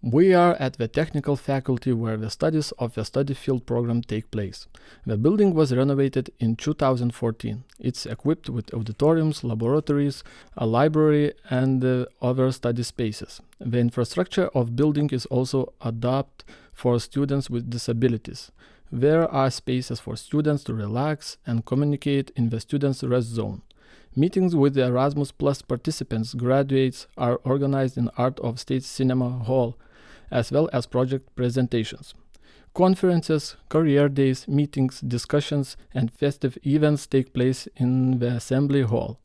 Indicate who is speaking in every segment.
Speaker 1: We are at the technical faculty where the studies of the study field program take place. The building was renovated in 2014. It's equipped with auditoriums, laboratories, a library, and other study spaces. The infrastructure of building is also adapted for students with disabilities. There are spaces for students to relax and communicate in the students' rest zone. Meetings with the Erasmus Plus participants graduates are organized in Art of State Cinema Hall, as well as project presentations. Conferences, career days, meetings, discussions, and festive events take place in the Assembly Hall.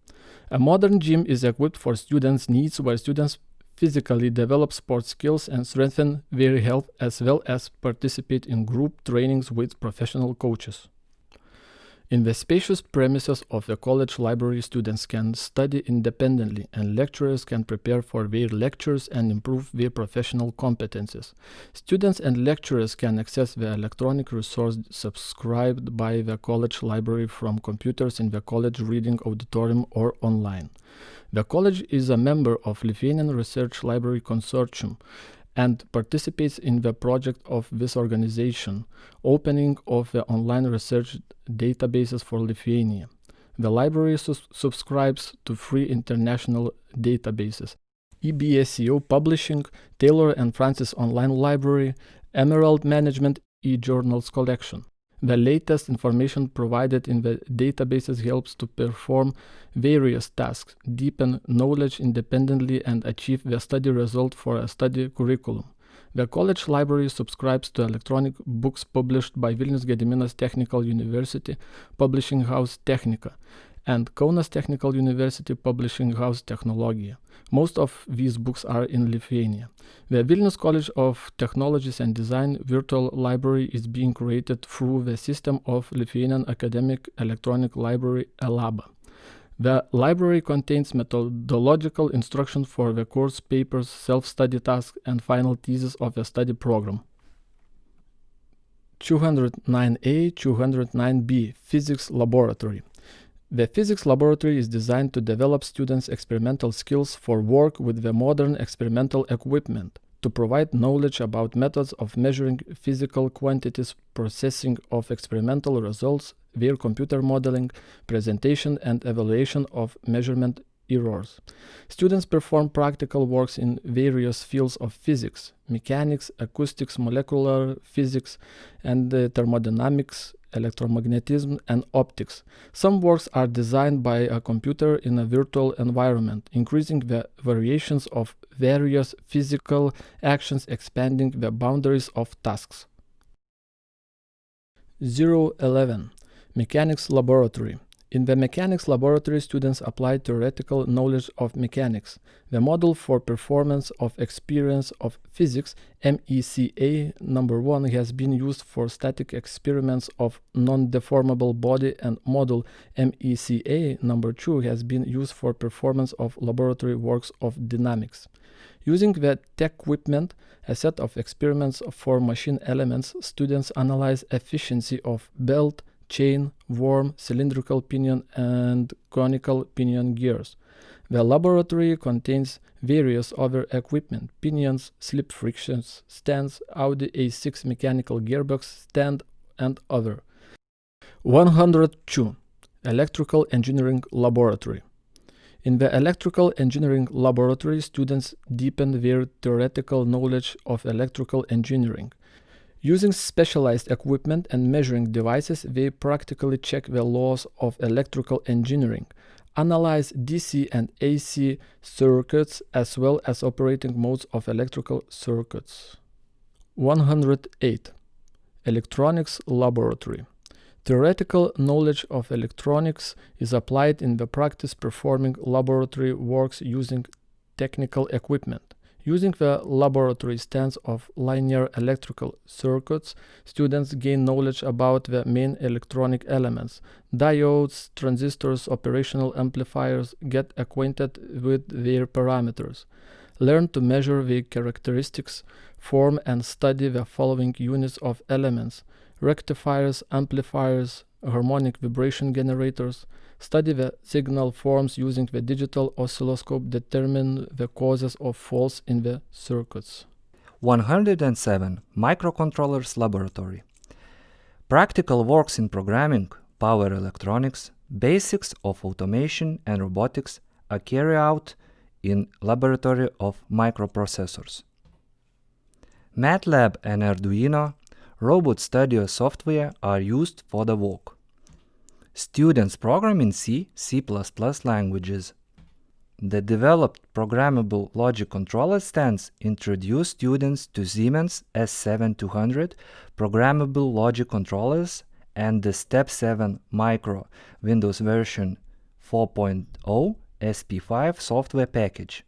Speaker 1: A modern gym is equipped for students' needs where students physically develop sports skills and strengthen their health, as well as participate in group trainings with professional coaches. In the spacious premises of the college library, students can study independently and lecturers can prepare for their lectures and improve their professional competencies. Students and lecturers can access the electronic resource subscribed by the college library from computers in the college reading auditorium or online. The college is a member of Lithuanian Research Library Consortium and participates in the project of this organization, opening of the online research databases for Lithuania. The library subscribes to 3 international databases: EBSCO Publishing, Taylor and Francis Online Library, Emerald Management e-journals collection. The latest information provided in the databases helps to perform various tasks, deepen knowledge independently, and achieve the study result for a study curriculum. The college library subscribes to electronic books published by Vilnius Gediminas Technical University Publishing House Technica and Kaunas Technical University Publishing House Technologija. Most of these books are in Lithuania. The Vilnius College of Technologies and Design virtual library is being created through the system of Lithuanian Academic Electronic Library ELABA. The library contains methodological instruction for the course papers, self-study tasks, and final thesis of the study program. 209A, 209B, Physics Laboratory. The physics laboratory is designed to develop students' experimental skills for work with the modern experimental equipment, to provide knowledge about methods of measuring physical quantities, processing of experimental results, their computer modeling, presentation and evaluation of measurement errors. Students perform practical works in various fields of physics: mechanics, acoustics, molecular physics, and thermodynamics, electromagnetism, and optics. Some works are designed by a computer in a virtual environment, increasing the variations of various physical actions, expanding the boundaries of tasks. 011. Mechanics Laboratory. In the Mechanics Laboratory, students apply theoretical knowledge of mechanics. The Model for Performance of Experience of Physics, MECA number 1, has been used for static experiments of non-deformable body, and Model MECA number 2 has been used for performance of laboratory works of dynamics. Using the tech equipment, a set of experiments for machine elements, students analyze efficiency of belt, chain, worm, cylindrical pinion, and conical pinion gears. The laboratory contains various other equipment: pinions, slip frictions, stands, Audi A6 mechanical gearbox stand, and other. 102. Electrical Engineering Laboratory. In the Electrical Engineering Laboratory, students deepen their theoretical knowledge of electrical engineering. Using specialized equipment and measuring devices, they practically check the laws of electrical engineering, analyze DC and AC circuits, as well as operating modes of electrical circuits. 108. Electronics Laboratory. Theoretical knowledge of electronics is applied in the practice performing laboratory works using technical equipment. Using the laboratory stands of linear electrical circuits, students gain knowledge about the main electronic elements: diodes, transistors, operational amplifiers, get acquainted with their parameters, learn to measure the characteristics, form and study the following units of elements: rectifiers, amplifiers, harmonic vibration generators, study the signal forms using the digital oscilloscope, determine the causes of faults in the circuits.
Speaker 2: 107. Microcontrollers Laboratory. Practical works in programming, power electronics, basics of automation and robotics are carried out in laboratory of microprocessors. MATLAB and Arduino Robot Studio software are used for the work. Students program in C, C++ languages. The developed programmable logic controller stands introduce students to Siemens S7200 programmable logic controllers and the Step 7 Micro Windows version 4.0 SP5 software package.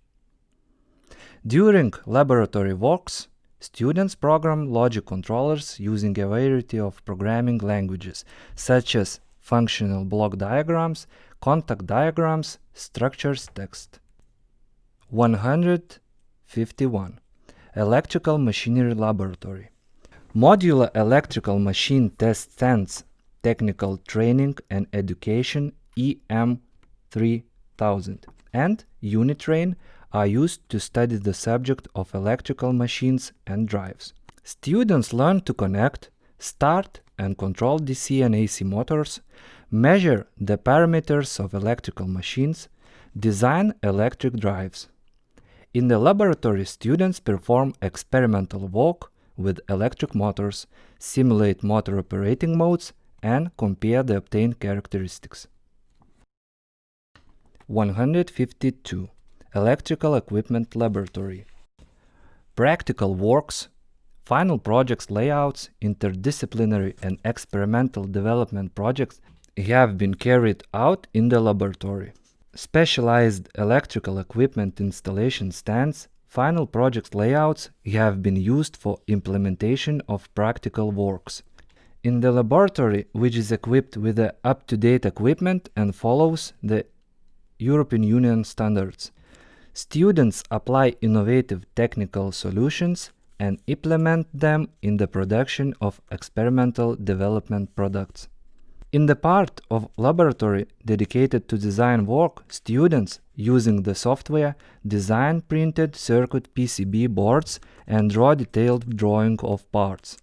Speaker 2: During laboratory works, students program logic controllers using a variety of programming languages, such as functional block diagrams, contact diagrams, structures text. 151. Electrical Machinery Laboratory. Modular Electrical Machine Test Stands, Technical Training and Education EM3000 and Unitrain are used to study the subject of electrical machines and drives. Students learn to connect, start and control DC and AC motors, measure the parameters of electrical machines, design electric drives. In the laboratory, students perform experimental work with electric motors, simulate motor operating modes, and compare the obtained characteristics. 152. Electrical Equipment Laboratory. Practical works, final projects layouts, interdisciplinary and experimental development projects have been carried out in the laboratory. Specialized electrical equipment installation stands, final project layouts have been used for implementation of practical works. In the laboratory, which is equipped with the up-to-date equipment and follows the European Union standards, students apply innovative technical solutions and implement them in the production of experimental development products. In the part of laboratory dedicated to design work, students, using the software, design printed circuit PCB boards and draw detailed drawing of parts.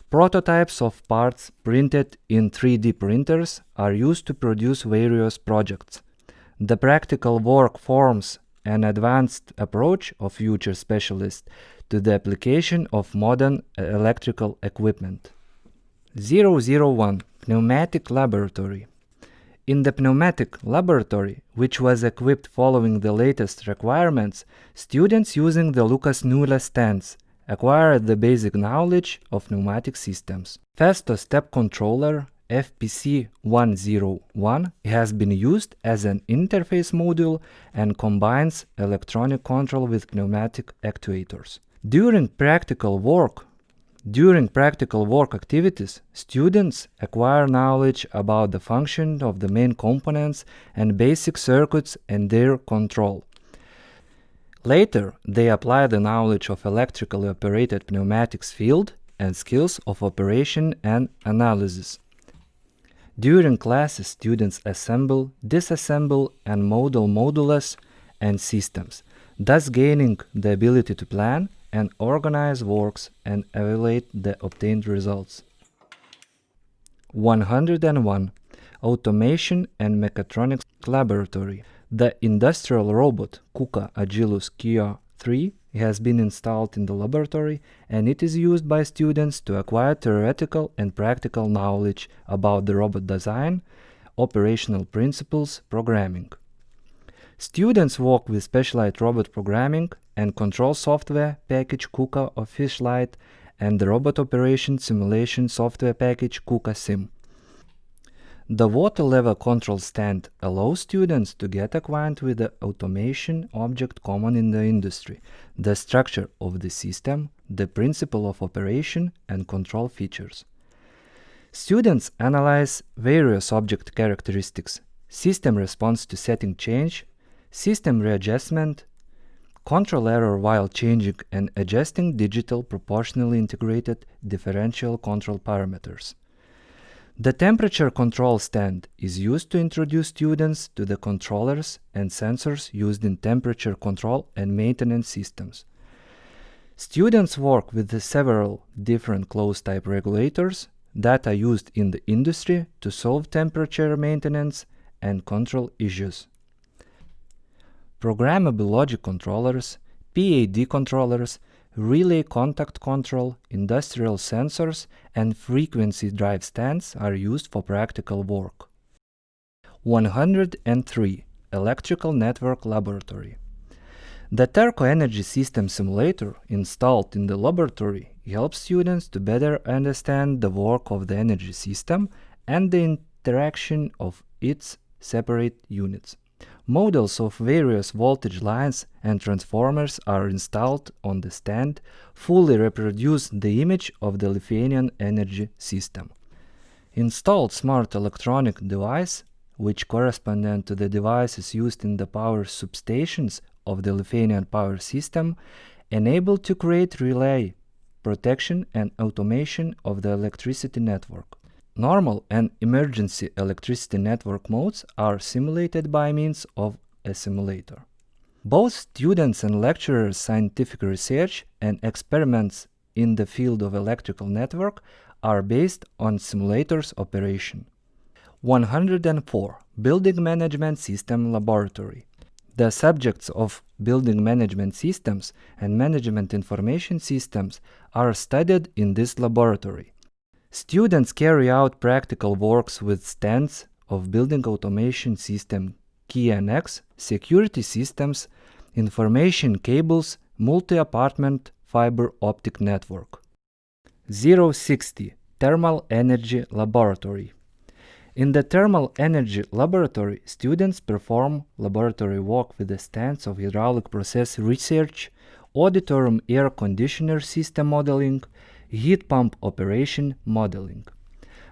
Speaker 2: Prototypes of parts printed in 3D printers are used to produce various projects. The practical work forms an advanced approach of future specialists to the application of modern electrical equipment. 001. Pneumatic Laboratory. In the Pneumatic Laboratory, which was equipped following the latest requirements, students using the Lucas Nuller stands acquired the basic knowledge of pneumatic systems. Festo Step Controller FPC101 has been used as an interface module and combines electronic control with pneumatic actuators. During practical work activities, students acquire knowledge about the function of the main components and basic circuits and their control. Later, they apply the knowledge of electrically operated pneumatics field and skills of operation and analysis. During classes, students assemble, disassemble, and model modules and systems, thus gaining the ability to plan and organize works and evaluate the obtained results. 101. Automation and Mechatronics Laboratory. The industrial robot KUKA Agilus Kia 3 has been installed in the laboratory, and it is used by students to acquire theoretical and practical knowledge about the robot design, operational principles, programming. Students work with specialized robot programming and control software package KUKA or Fishlight and the robot operation simulation software package KUKA Sim. The water level control stand allows students to get acquainted with the automation object common in the industry, the structure of the system, the principle of operation, and control features. Students analyze various object characteristics, system response to setting change, system readjustment, control error while changing and adjusting digital proportionally integrated differential control parameters. The temperature control stand is used to introduce students to the controllers and sensors used in temperature control and maintenance systems. Students work with the several different closed-type regulators that are used in the industry to solve temperature maintenance and control issues. Programmable logic controllers, PID controllers, relay contact control, industrial sensors, and frequency drive stands are used for practical work. 103. Electrical Network Laboratory. The Turko Energy System Simulator installed in the laboratory helps students to better understand the work of the energy system and the interaction of its separate units. Models of various voltage lines and transformers are installed on the stand, fully reproduce the image of the Lithuanian energy system. Installed smart electronic device, which correspond to the devices used in the power substations of the Lithuanian power system, enable to create relay, protection and automation of the electricity network. Normal and emergency electricity network modes are simulated by means of a simulator. Both students and lecturers' scientific research and experiments in the field of electrical network are based on simulators operation. 104. Building Management System Laboratory. The subjects of building management systems and management information systems are studied in this laboratory. Students carry out practical works with stands of building automation system, KNX, security systems, information cables, multi-apartment fiber optic network. 060. Thermal Energy Laboratory. In the Thermal Energy Laboratory, students perform laboratory work with the stands of hydraulic process research, auditorium air conditioner system modeling, heat pump operation modeling.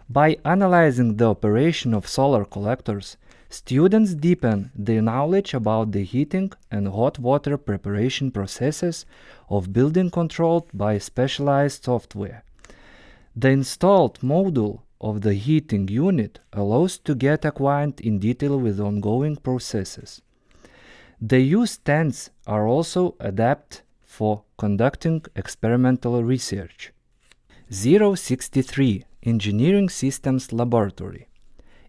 Speaker 2: By analyzing the operation of solar collectors, students deepen their knowledge about the heating and hot water preparation processes of building controlled by specialized software. The installed module of the heating unit allows to get acquainted in detail with ongoing processes. The used stands are also adapted for conducting experimental research. 063. Engineering Systems Laboratory.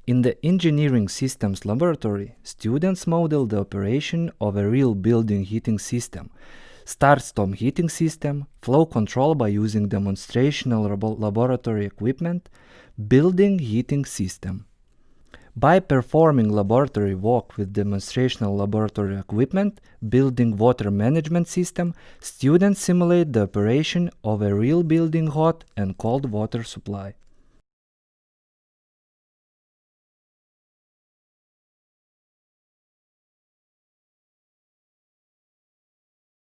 Speaker 2: In the Engineering Systems Laboratory, students model the operation of a real building heating system, start-stop heating system, flow control by using demonstrational laboratory equipment, building heating system. By performing laboratory work with demonstrational laboratory equipment, building water management system, students simulate the operation of a real building hot and cold water supply.